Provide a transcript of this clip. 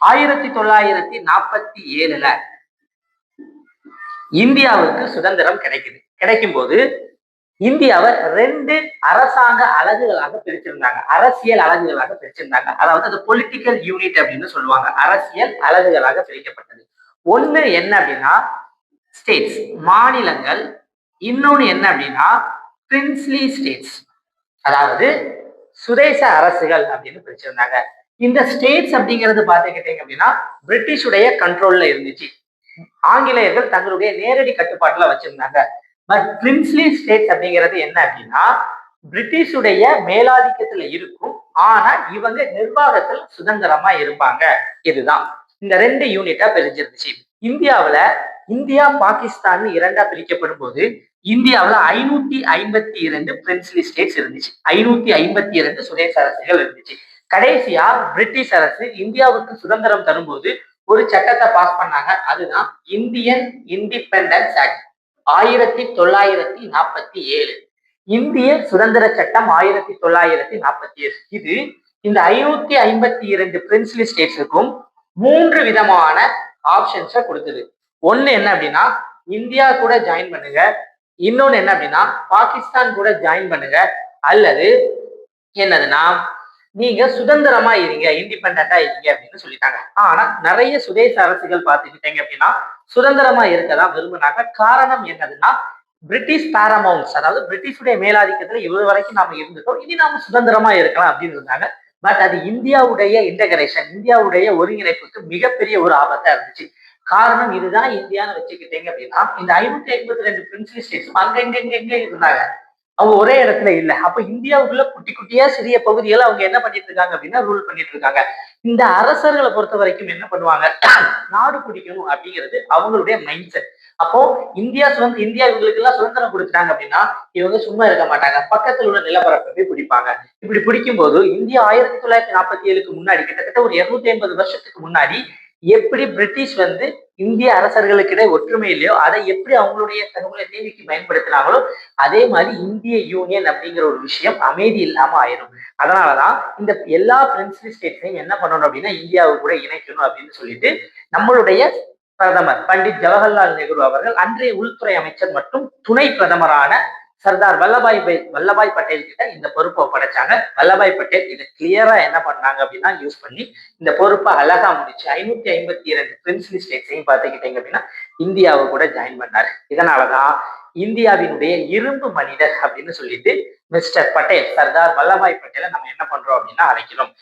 1947ல இந்தியாவுக்கு சுதந்திரம் கிடைக்கும் போது இந்தியாவை 2 அரசாங்க அலகுகளாக பிரிச்சிருந்தாங்க. அரசியல் அலகுகளாக பிரிச்சிருந்தாங்க. அதாவது அது பொலிட்டிக்கல் யூனிட் அப்படின்னு சொல்லுவாங்க. அரசியல் அலகுகளாக பிரிக்கப்பட்டது. ஒண்ணு என்ன அப்படின்னா ஸ்டேட்ஸ், மாநிலங்கள். இன்னொன்னு என்ன அப்படின்னா பிரின்ஸ்லி ஸ்டேட்ஸ், அதாவது சுதேச அரசுகள் அப்படின்னு பிரிச்சிருந்தாங்க. இந்த ஸ்டேட்ஸ் அப்படிங்கிறது பாத்துக்கிட்டீங்க அப்படின்னா பிரிட்டிஷுடைய கண்ட்ரோல்ல இருந்துச்சு. ஆங்கிலேயர்கள் தங்களுடைய நேரடி கட்டுப்பாட்டுல வச்சிருந்தாங்க. பட் பிரின்ஸ்லி ஸ்டேட்ஸ் அப்படிங்கிறது என்ன அப்படின்னா பிரிட்டிஷுடைய மேலாதிக்கத்துல இருக்கும். ஆனா இவங்க நிர்வாகத்தில் சுதந்திரமா இருப்பாங்க. இதுதான் இந்த 2 யூனிட்டா பிரிஞ்சிருந்துச்சு. இந்தியா பாகிஸ்தான் 2ஆ பிரிக்கப்படும் போது இந்தியாவுல 552 பிரின்ஸ்லி ஸ்டேட்ஸ் இருந்துச்சு. 552 சுதேச அரசுகள் இருந்துச்சு. கடைசியா பிரிட்டிஷ் அரசு இந்தியாவுக்கு சுதந்திரம் தரும்போது ஒரு சட்டத்தை பாஸ் பண்ணாங்க. அதுதான் இந்தியன் இண்டிபெண்டன்ஸ் ஆக்ட் 1947. இந்திய சுதந்திர சட்டம் 1947. இது இந்த 552 பிரின்ஸ்லி ஸ்டேட்ஸுக்கும் 3 விதமான ஆப்ஷன்ஸை கொடுத்தது. ஒண்ணு என்ன அப்படின்னா இந்தியா கூட ஜாயின் பண்ணுங்க, இன்னொன்னு என்ன அப்படின்னா பாகிஸ்தான் கூட ஜாயின் பண்ணுங்க, அல்லது என்னதுன்னா நீங்க சுதந்திரமா இருங்க, இண்டிபெண்டா இருங்க அப்படின்னு சொல்லிட்டாங்க. ஆனா நிறைய சுதேச அரசுகள் பாத்துக்கிட்டீங்க அப்படின்னா சுதந்திரமா இருக்கதான் விரும்பினாங்க. காரணம் என்னதுன்னா பிரிட்டிஷ் பாரமவுண்ட்ஸ், அதாவது பிரிட்டிஷுடைய மேலாதிக்கத்துல இவ்வளவு வரைக்கும் நாம இருந்துட்டோம், இனி நாம சுதந்திரமா இருக்கலாம் அப்படின்னு இருந்தாங்க. பட் அது இந்தியாவுடைய இன்டகிரேஷன், இந்தியாவுடைய ஒருங்கிணைப்புக்கு மிகப்பெரிய ஒரு ஆபத்தா இருந்துச்சு. காரணம் இதுதான் இந்தியான்னு வச்சுக்கிட்டீங்க அப்படின்னா இந்த 552 பிரின்ஸ்லி ஸ்டேட்ஸும் அங்க இருந்தாங்க. அவங்க ஒரே இடத்துல இல்ல. அப்ப இந்தியாவுக்குள்ள குட்டி குட்டியா சிறிய பகுதிகளை அவங்க என்ன பண்ணிட்டு இருக்காங்க அப்படின்னா ரூல் பண்ணிட்டு இருக்காங்க. இந்த அரசர்களை பொறுத்த வரைக்கும் என்ன பண்ணுவாங்க, நாடு பிடிக்கணும் அப்படிங்கிறது அவங்களுடைய மைண்ட் செட். அப்போ இந்தியா இவங்களுக்கு எல்லாம் சுதந்திரம் கொடுத்துட்டாங்க அப்படின்னா இவங்க சும்மா இருக்க மாட்டாங்க, பக்கத்தில் உள்ள நிலப்பரப்பை பிடிப்பாங்க. இப்படி பிடிக்கும் போது இந்தியா 1947க்கு முன்னாடி கிட்டத்தட்ட ஒரு 250 வருஷத்துக்கு முன்னாடி எப்படி பிரிட்டிஷ் இந்திய அரசர்களுக்கிடையே ஒற்றுமை இல்லையோ அதை எப்படி அவங்களுடைய தங்களுடைய தேவைக்கு பயன்படுத்தினாங்களோ அதே மாதிரி இந்திய யூனியன் அப்படிங்கிற ஒரு விஷயம் அமைதி இல்லாம ஆயிரும். அதனாலதான் இந்த எல்லா பிரின்ஸ்லி ஸ்டேட்ஸையும் என்ன பண்ணணும் அப்படின்னா இந்தியாவை கூட இணைக்கணும் அப்படின்னு சொல்லிட்டு நம்மளுடைய பிரதமர் பண்டிட் ஜவஹர்லால் நேரு அவர்கள் அன்றைய உள்துறை அமைச்சர் மற்றும் துணை பிரதமரான சர்தார் வல்லபாய் பட்டேல் கிட்ட இந்த பொறுப்பை ஒப்படைச்சாங்க. வல்லபாய் பட்டேல் இதை கிளியரா என்ன பண்ணாங்க அப்படின்னா யூஸ் பண்ணி இந்த பொறுப்பை அழகா முடிச்சு 552 பிரின்ஸ்லி ஸ்டேட்ஸையும் பார்த்துக்கிட்டீங்க அப்படின்னா இந்தியாவை கூட ஜாயின் பண்ணாரு. இதனாலதான் இந்தியாவினுடைய இரும்பு மனிதர் அப்படின்னு சொல்லிட்டு மிஸ்டர் பட்டேல், சர்தார் வல்லபாய் பட்டேலை நம்ம என்ன பண்றோம் அப்படின்னா அழைக்கிறோம்.